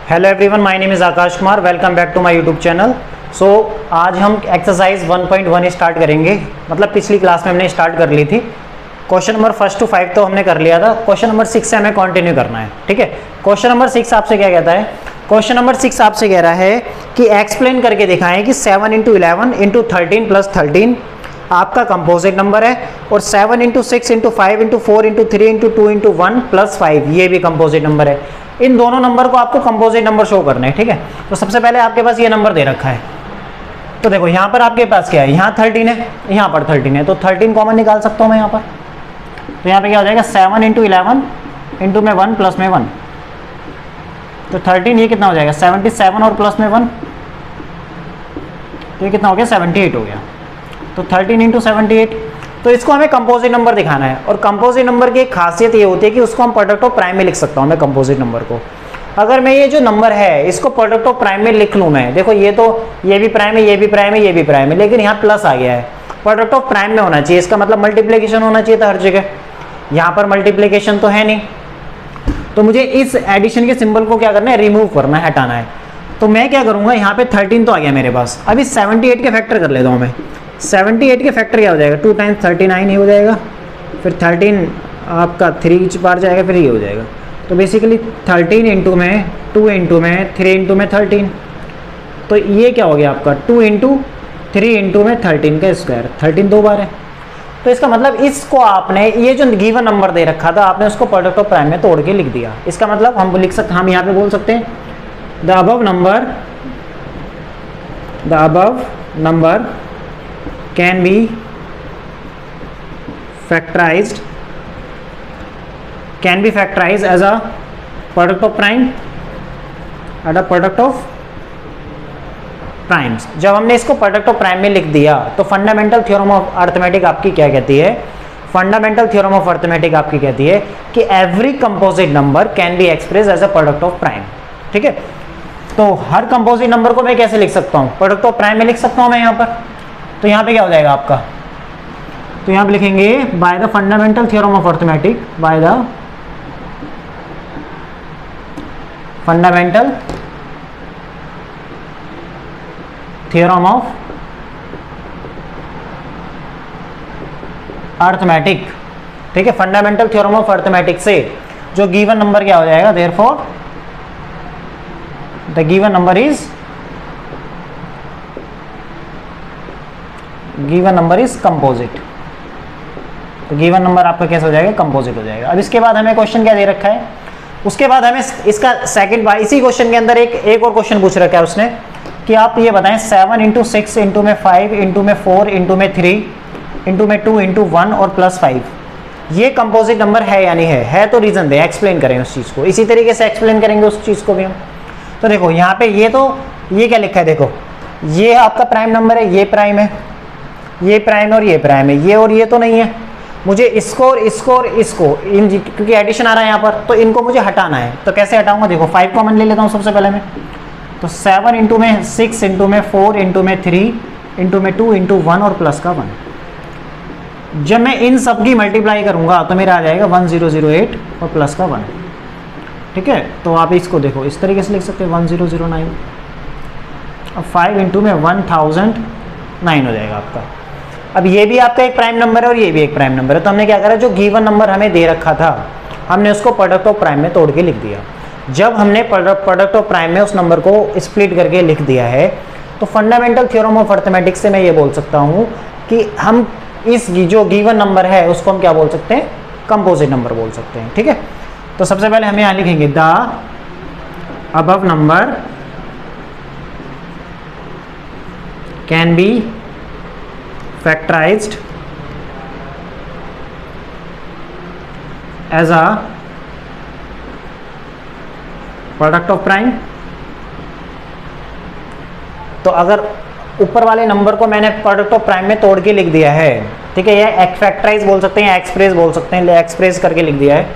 Hello everyone, my name is Akash Kumar. Welcome back to my YouTube channel. So आज हम exercise 1.1 start करेंगे। मतलब पिछली क्लास में हमने स्टार्ट कर ली थी। क्वेश्चन नंबर 1 to 5 तो हमने कर लिया था। क्वेश्चन नंबर 6 से हमें कंटिन्यू करना है। ठीक है, क्वेश्चन नंबर 6 आपसे क्या कहता है? क्वेश्चन नंबर 6 आपसे कह रहा है कि एक्सप्लेन करके दिखाएं कि 7 × 11 × 13 + 13 आपका कंपोजिट नंबर है और 7 × 6 × 5 × 4 × 3 × 2 × 1 + 5 ये भी कंपोजिट नंबर है। इन दोनों नंबर को आपको कंपोजिट नंबर शो करना है। ठीक है, तो सबसे पहले आपके पास ये नंबर दे रखा है। तो देखो यहाँ पर आपके पास क्या है, यहाँ 13 है, यहाँ पर 13 है, तो 13 कॉमन निकाल सकता हूँ मैं यहाँ पर। तो यहाँ पे क्या हो जाएगा, 7 × 11 × में 1 प्लस में 1, तो 13 ये कितना हो जाएगा 77 और प्लस में 1, तो ये कितना हो गया 78 हो गया। तो 13 × 78, तो इसको हमें कंपोजिट नंबर दिखाना है। और कंपोजिट नंबर की एक खासियत ये होती है कि उसको हम प्रोडक्ट ऑफ प्राइम में लिख सकता हूँ मैं कंपोजिट नंबर को। अगर मैं ये जो नंबर है इसको प्रोडक्ट ऑफ प्राइम में लिख लूँ मैं, देखो ये तो ये भी प्राइम है, ये भी प्राइम है, ये भी प्राइम है, लेकिन यहाँ प्लस आ गया है। प्रोडक्ट ऑफ प्राइम में होना चाहिए, इसका मतलब मल्टीप्लिकेशन होना चाहिए था हर जगह। यहाँ पर मल्टीप्लिकेशन तो है नहीं, तो मुझे इस एडिशन के सिंबल को क्या करना है, रिमूव करना है, हटाना है। तो मैं क्या करूँगा, यहाँ पे 13 तो आ गया मेरे पास। अभी 78 के फैक्टर कर लेता हूँ मैं। 78 के फैक्टर क्या हो जाएगा, 2 × 39 ही हो जाएगा, फिर 13 आपका 3 बार जाएगा, फिर ये हो जाएगा। तो बेसिकली 13 × में 2 × में 3 × में 13, तो ये क्या हो गया आपका 2 × 3 × में 13 का स्क्वायर। 13 दो बार है, तो इसका मतलब इसको आपने ये जो गिवन नंबर दे रखा था आपने उसको प्रोडक्ट ऑफ प्राइम में तोड़ के लिख दिया। इसका मतलब हम लिख सकते, हम यहाँ पे बोल सकते हैं the above number can be factorized as a product of prime and a product of primes। जब हमने इसको प्रोडक्ट ऑफ प्राइम में लिख दिया तो फंडामेंटल थ्योरम ऑफ अर्थमेटिक आपकी क्या कहती है, फंडामेंटल थ्योरम ऑफ अर्थमेटिक आपकी कहती है कि every composite number can be express as a product of prime. ठीक है, तो हर कंपोजिट नंबर को मैं कैसे लिख सकता हूँ, प्रोडक्ट ऑफ प्राइम में लिख सकता हूँ मैं यहाँ पर। तो यहाँ पे क्या हो जाएगा आपका, तो यहाँ पे लिखेंगे by the fundamental theorem of arithmetic, by the fundamental theorem of arithmetic. ठीक है, फंडामेंटल थ्योरम ऑफ अर्थमेटिक से जो गिवन नंबर क्या हो जाएगा, therefore the given number is composite. तो गिवन नंबर आपका कैसे हो जाएगा, कंपोजिट हो जाएगा। अब इसके बाद हमें क्वेश्चन क्या दे रखा है, उसके बाद हमें इसका सेकंड बार इसी क्वेश्चन के अंदर एक और क्वेश्चन पूछ रखा है उसने कि आप ये बताएं 7 × 6 × में 5 × में 4 × में 3 × में 2 × 1 और +5 ये कंपोजिट नंबर है या नहीं है तो रीजन दे, एक्सप्लेन करें उस चीज़ को। इसी तरीके से एक्सप्लेन करेंगे उस चीज़ को भी हम। तो देखो यहाँ पे ये क्या लिखा है, देखो ये आपका प्राइम नंबर है, ये प्राइम है, ये प्राइम और ये प्राइम है, ये और ये तो नहीं है। मुझे इसको और इसको और इसको इन, क्योंकि एडिशन आ रहा है यहाँ पर, तो इनको मुझे हटाना है। तो कैसे हटाऊंगा, देखो 5 कॉमन ले लेता हूँ सबसे पहले मैं। तो 7 × में 6 × में 4 × में 3 × में 2 × 1 और प्लस का 1। जब मैं इन सब की मल्टीप्लाई करूंगा तो मेरा आ जाएगा 1008 और प्लस का 1। ठीक है, तो आप इसको देखो इस तरीके से लिख सकते हैं 1009 और 5 × में 1009 हो जाएगा आपका। अब ये भी आपका एक प्राइम नंबर है और ये भी एक प्राइम नंबर है, तो हमने क्या करा, जो गिवन नंबर हमें दे रखा था हमने उसको प्रोडक्ट ऑफ प्राइम में तोड़ के लिख दिया। जब हमने प्रोडक्ट ऑफ प्राइम में उस नंबर को स्प्लिट करके लिख दिया है तो फंडामेंटल थ्योरम ऑफ अर्थमेटिक्स से मैं ये बोल सकता हूँ कि हम इस जो गिवन नंबर है उसको हम क्या बोल सकते हैं, कंपोजिट नंबर बोल सकते हैं। ठीक है, तो सबसे पहले हम यहाँ लिखेंगे the above number can B factorized as a product of prime। तो अगर ऊपर वाले नंबर को मैंने प्रोडक्ट ऑफ प्राइम में तोड़ के लिख दिया है, ठीक है, ये फैक्टराइज बोल सकते हैं, एक्सप्रेस बोल सकते हैं, एक्सप्रेस करके लिख दिया है,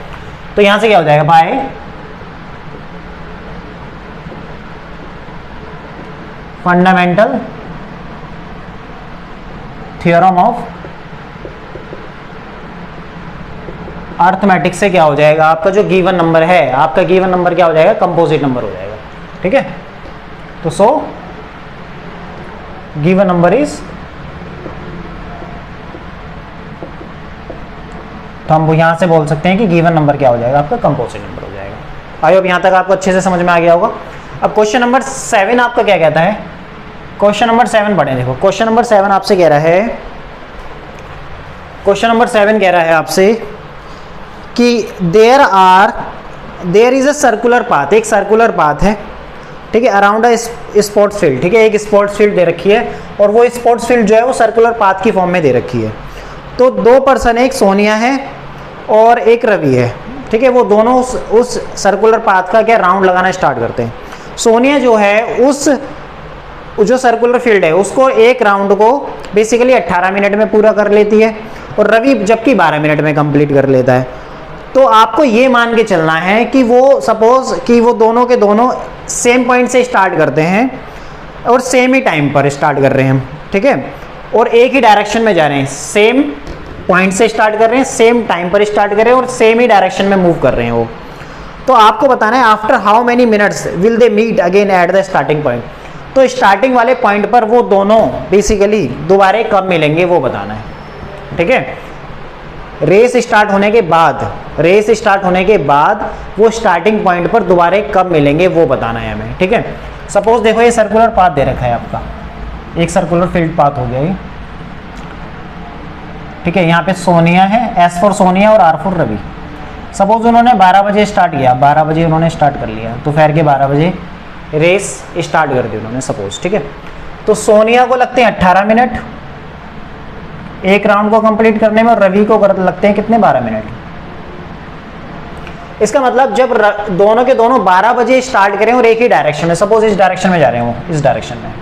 तो यहां से क्या हो जाएगा, bye fundamental theorem of arithmetics से क्या हो जाएगा, आपका जो गिवन नंबर है, आपका गिवन नंबर क्या हो जाएगा, कंपोजिट नंबर हो जाएगा। ठीक है। तो सो गिवन नंबर इज, तो हम यहां से बोल सकते हैं कि गिवन नंबर क्या हो जाएगा, आपका कंपोजिट नंबर हो जाएगा। आई होप यहां तक आपको अच्छे से समझ में आ गया होगा। अब क्वेश्चन नंबर 7 आपका क्या कहता है, क्वेश्चन नंबर 7 पढ़ें। देखो क्वेश्चन नंबर 7 आपसे कह रहा है, क्वेश्चन नंबर 7 कह रहा है आपसे कि there is a circular path, एक सर्कुलर पाथ है, ठीक है, अराउंड अ स्पोर्ट्स फील्ड, ठीक है, एक स्पोर्ट्स फील्ड दे रखी है और वो स्पोर्ट्स फील्ड जो है वो सर्कुलर पाथ की फॉर्म में दे रखी है। तो दो पर्सन है, एक सोनिया है और एक रवि है, ठीक है, वो दोनों उस सर्कुलर पाथ का क्या राउंड लगाना स्टार्ट करते हैं। सोनिया जो है उस जो सर्कुलर फील्ड है उसको एक राउंड को बेसिकली 18 मिनट में पूरा कर लेती है और रवि जबकि 12 मिनट में कंप्लीट कर लेता है। तो आपको ये मान के चलना है कि वो सपोज कि वो दोनों के दोनों सेम पॉइंट से स्टार्ट करते हैं और सेम ही टाइम पर स्टार्ट कर रहे हैं, ठीक है, और एक ही डायरेक्शन में जा रहे हैं, सेम पॉइंट से स्टार्ट कर रहे हैं, सेम टाइम पर स्टार्ट कर रहे हैं और सेम ही डायरेक्शन में मूव कर रहे हैं वो। तो आपको बताना है after how many minutes will they meet again at the starting point. तो स्टार्टिंग वाले पॉइंट पर वो दोनों बेसिकली दोबारा कब मिलेंगे वो बताना है, ठीक है। रेस स्टार्ट होने के बाद वो स्टार्टिंग पॉइंट पर दोबारा कब मिलेंगे वो बताना है हमें, ठीक है। सपोज देखो ये सर्कुलर पाथ दे रखा है आपका, एक सर्कुलर फील्ड पाथ हो गया ये, ठीक है। यहाँ पे सोनिया है, एस फॉर सोनिया और आर फॉर रवि। सपोज उन्होंने 12 बजे स्टार्ट किया, 12 बजे उन्होंने स्टार्ट कर लिया, दोपहर के 12 बजे रेस स्टार्ट कर दी उन्होंने सपोज, ठीक है। तो सोनिया को लगते हैं 18 मिनट एक राउंड को कंप्लीट करने में और रवि को लगते हैं कितने, 12 मिनट। इसका मतलब जब दोनों के दोनों 12 बजे स्टार्ट करें और एक ही डायरेक्शन में, सपोज इस डायरेक्शन में जा रहे हो, इस डायरेक्शन में,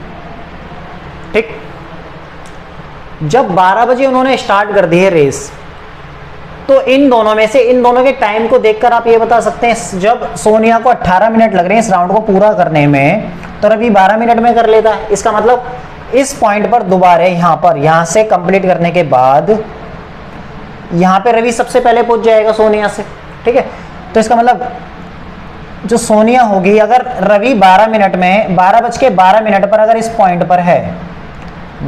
ठीक, जब 12 बजे उन्होंने स्टार्ट कर दी है रेस, तो इन दोनों में से इन दोनों के टाइम को देखकर आप ये बता सकते हैं जब सोनिया को 18 मिनट लग रहे हैं इस राउंड को पूरा करने में तो रवि 12 मिनट में कर लेता है। इसका मतलब इस पॉइंट पर दोबारा यहाँ से कंप्लीट करने के बाद यहाँ पे रवि सबसे पहले पहुंच जाएगा सोनिया से, ठीक है। तो इसका मतलब जो सोनिया होगी, अगर रवि 12 मिनट में 12:12 पर अगर इस पॉइंट पर है,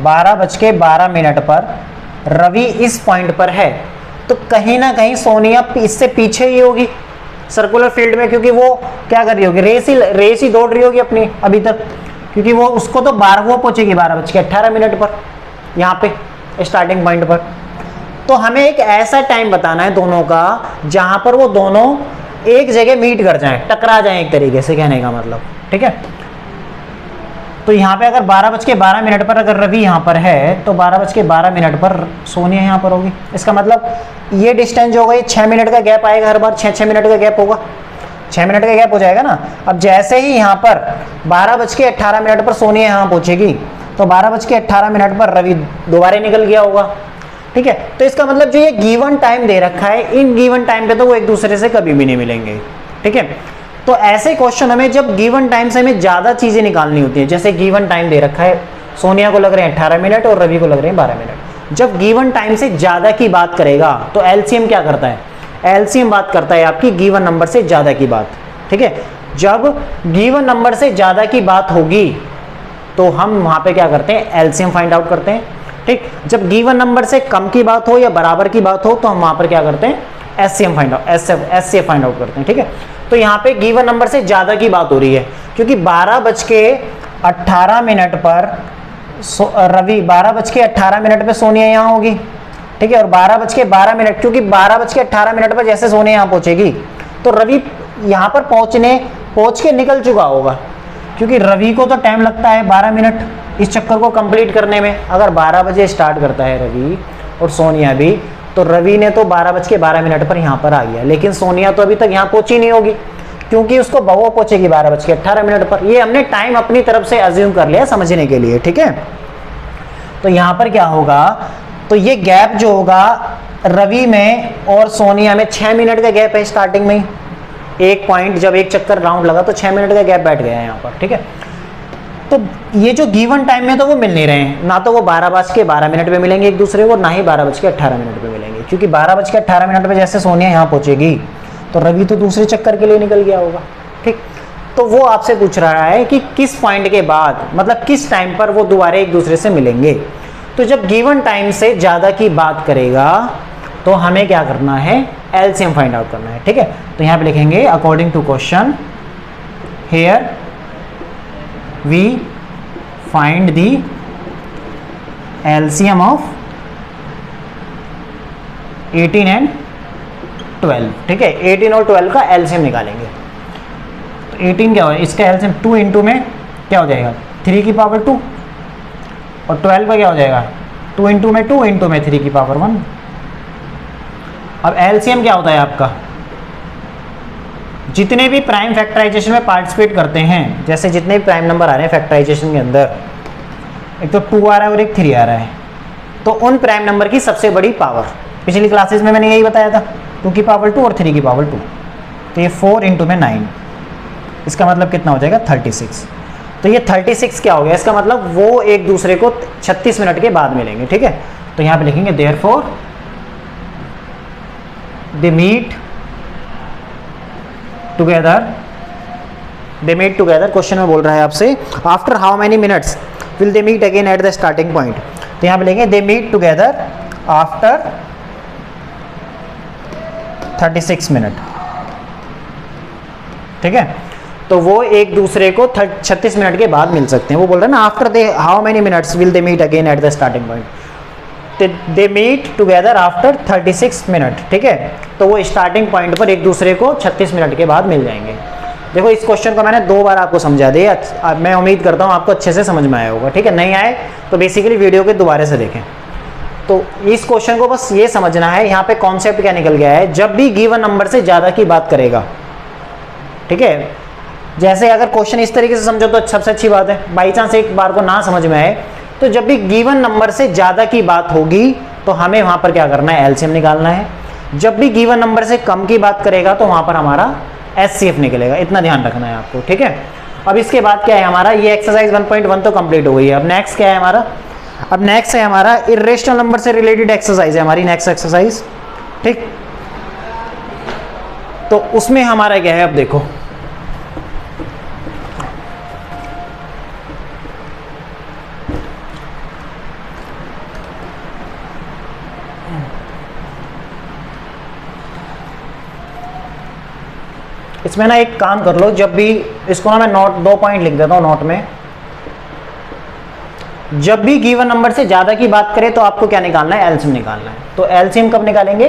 12:12 पर रवि इस पॉइंट पर है, तो कहीं ना कहीं सोनिया इससे पीछे ही होगी सर्कुलर फील्ड में, क्योंकि वो क्या कर रही होगी, रेस ही दौड़ रही होगी अपनी अभी तक, क्योंकि वो उसको तो 12 पहुंचेगी 12:18 पर यहाँ पे स्टार्टिंग पॉइंट पर। तो हमें एक ऐसा टाइम बताना है दोनों का जहां पर वो दोनों एक जगह मीट कर जाएं, टकरा जाएं, एक तरीके से कहने का मतलब, ठीक है। तो यहाँ पे अगर 12:12 पर अगर रवि यहाँ पर है तो 12:12 पर सोनिया यहाँ पर होगी। इसका मतलब ये डिस्टेंस जो होगा ये 6 मिनट का गैप आएगा, हर बार 6 मिनट का गैप होगा, 6 मिनट का गैप हो जाएगा ना। अब जैसे ही यहाँ पर 12:18 पर सोनिया यहाँ पहुंचेगी तो 12:18 पर रवि दोबारा निकल गया होगा, ठीक है। तो इसका मतलब जो ये गिवन टाइम दे रखा है, इन गिवन टाइम पे तो वो एक दूसरे से कभी भी नहीं मिलेंगे, ठीक है। तो ऐसे क्वेश्चन हमें जब गिवन टाइम से हमें ज्यादा चीजें निकालनी होती है, जैसे गिवन टाइम दे रखा है सोनिया को लग रहे हैं 18 मिनट और रवि को लग रहे हैं 12 मिनट, जब गिवन टाइम से ज्यादा की बात करेगा तो एलसीएम क्या करता है, एलसीएम बात करता है आपकी गिवन नंबर से ज्यादा की बात, ठीक है। जब गिवन नंबर से ज्यादा की बात होगी तो हम वहां पे क्या करते हैं, एलसीएम फाइंड आउट करते हैं, ठीक। जब गिवन नंबर से कम की बात हो या बराबर की बात हो तो हम वहां पर क्या करते हैं, एचसीएफ फाइंड आउट करते हैं, ठीक है। तो यहाँ पे गिवन नंबर से ज्यादा की बात हो रही है क्योंकि 12:18 पर रवि 12:18 पे सोनिया यहाँ होगी, ठीक है, और 12:12 क्योंकि 12:18 पर जैसे सोनिया यहाँ पहुंचेगी तो रवि यहाँ पर पहुंच के निकल चुका होगा, क्योंकि रवि को तो टाइम लगता है 12 मिनट इस चक्कर को कंप्लीट करने में। अगर 12 बजे स्टार्ट करता है रवि और सोनिया भी, तो रवि ने तो 12:12 पर यहाँ पर आ गया, लेकिन सोनिया तो अभी तक यहाँ पहुंची नहीं होगी क्योंकि उसको वो पहुंचेगी 12:18 पर। ये हमने टाइम अपनी तरफ से अज्यूम कर लिया समझने के लिए, ठीक है। तो यहाँ पर क्या होगा, तो ये गैप जो होगा रवि में और सोनिया में 6 मिनट का गैप है स्टार्टिंग में ही, एक पॉइंट जब एक चक्कर राउंड लगा तो 6 मिनट का गैप बैठ गया है यहाँ पर, ठीक है। तो ये जो गिवन टाइम में तो वो मिल नहीं रहे हैं, ना तो वो 12:12 पे मिलेंगे एक दूसरे को, ना ही 12:18 पे मिलेंगे, क्योंकि 12:18 पे जैसे सोनिया यहाँ पहुंचेगी तो रवि तो दूसरे चक्कर के लिए निकल गया होगा, ठीक। तो वो आपसे पूछ रहा है कि किस पॉइंट के बाद, मतलब किस टाइम पर वो दोबारा एक दूसरे से मिलेंगे। तो जब गिवन टाइम से ज़्यादा की बात करेगा तो हमें क्या करना है, एलसीएम फाइंड आउट करना है। ठीक है, तो यहाँ पे लिखेंगे according to question here we find the LCM of 18 and 12। ठीक है, 18 और 12 का एलसीएम निकालेंगे। तो 18 क्या होगा, इसका एलसीएम 2 इंटू में क्या हो जाएगा 3 की पावर 2, और 12 का क्या हो जाएगा 2 इंटू में 2 इंटू में 3 की पावर 1। अब एलसीएम क्या होता है आपका, जितने भी प्राइम फैक्टराइजेशन में पार्टिसिपेट करते हैं, जैसे जितने भी प्राइम नंबर आ रहे हैं फैक्टराइजेशन के अंदर, एक तो 2 आ रहा है और एक 3 आ रहा है, तो उन प्राइम नंबर की सबसे बड़ी पावर, पिछली क्लासेस में मैंने यही बताया था, 2 की पावर 2 और 3 की पावर 2, तो ये 4 इंटू में 9, इसका मतलब कितना हो जाएगा 36। तो ये 36 क्या हो गया, इसका मतलब वो एक दूसरे को 36 मिनट के बाद मिलेंगे। ठीक है, तो यहाँ पे लिखेंगे therefore they meet together, question में बोल रहा है आपसे after how many minutes will they meet again at the starting point. तो यहाँ पे लिखेंगे they meet together after 36 minute. ठीक है, तो वो एक दूसरे को 36 मिनट के बाद मिल सकते हैं। वो बोल रहे हैं ना after they how many minutes will they meet again at the starting point, they meet together after 36 minute. ठीक है, तो वो स्टार्टिंग पॉइंट पर एक दूसरे को 36 मिनट के बाद मिल जाएंगे। देखो इस क्वेश्चन को मैंने 2 बार आपको समझा दिया, मैं उम्मीद करता हूँ आपको अच्छे से समझ में आया होगा। ठीक है, नहीं आए तो बेसिकली वीडियो के दोबारा से देखें। तो इस क्वेश्चन को बस ये समझना है, यहाँ पे कॉन्सेप्ट क्या निकल गया है, जब भी गिवन नंबर से ज़्यादा की बात करेगा। ठीक है, जैसे अगर क्वेश्चन इस तरीके से समझो तो सबसे अच्छी बात है, बाई चांस एक बार को ना समझ में आए तो जब भी गिवन नंबर से ज़्यादा की बात होगी तो हमें वहाँ पर क्या करना है, एलसीएम निकालना है। जब भी गिवन नंबर से कम की बात करेगा तो वहाँ पर हमारा एचसीएफ निकलेगा, इतना ध्यान रखना है आपको। ठीक है, अब इसके बाद क्या है हमारा, ये एक्सरसाइज 1.1 तो कंप्लीट हो गई है। अब नेक्स्ट क्या है हमारा, अब नेक्स्ट है हमारा इर्रेशनल नंबर से रिलेटेड एक्सरसाइज है हमारी नेक्स्ट एक्सरसाइज। ठीक, तो उसमें हमारा क्या है, अब देखो इसमें ना एक काम कर लो, जब भी इसको ना मैं नोट 2 पॉइंट लिख देता हूँ नोट में, जब भी गिवन नंबर से ज्यादा की बात करें तो आपको क्या निकालना है, एलसीएम निकालना है। तो एलसीएम कब निकालेंगे,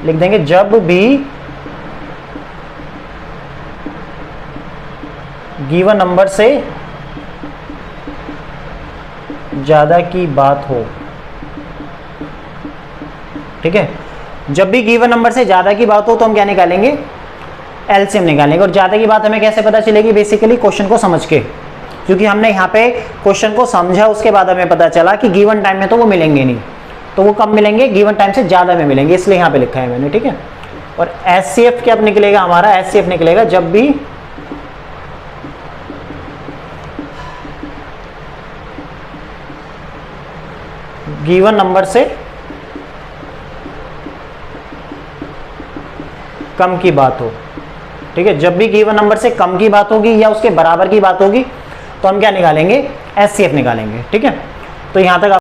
लिख देंगे जब भी गिवन नंबर से ज्यादा की बात हो। ठीक है, जब भी गिवन नंबर से ज्यादा की बात हो तो हम क्या निकालेंगे, एलसीएम निकालेंगे। और ज्यादा की बात हमें कैसे पता चलेगी, बेसिकली क्वेश्चन को समझ के, क्योंकि हमने यहाँ पे क्वेश्चन को समझा उसके बाद हमें पता चला कि गिवन टाइम में तो वो मिलेंगे नहीं, तो वो कब मिलेंगे, गिवन टाइम से ज्यादा में मिलेंगे, इसलिए यहाँ पे लिखा है मैंने। ठीक है, और एचसीएफ क्या निकलेगा हमारा, एचसीएफ निकलेगा जब भी गिवन नंबर से कम की बात हो। ठीक है, जब भी गिवन नंबर से कम की बात होगी या उसके बराबर की बात होगी तो हम क्या निकालेंगे, एचसीएफ निकालेंगे। ठीक है, तो यहां तक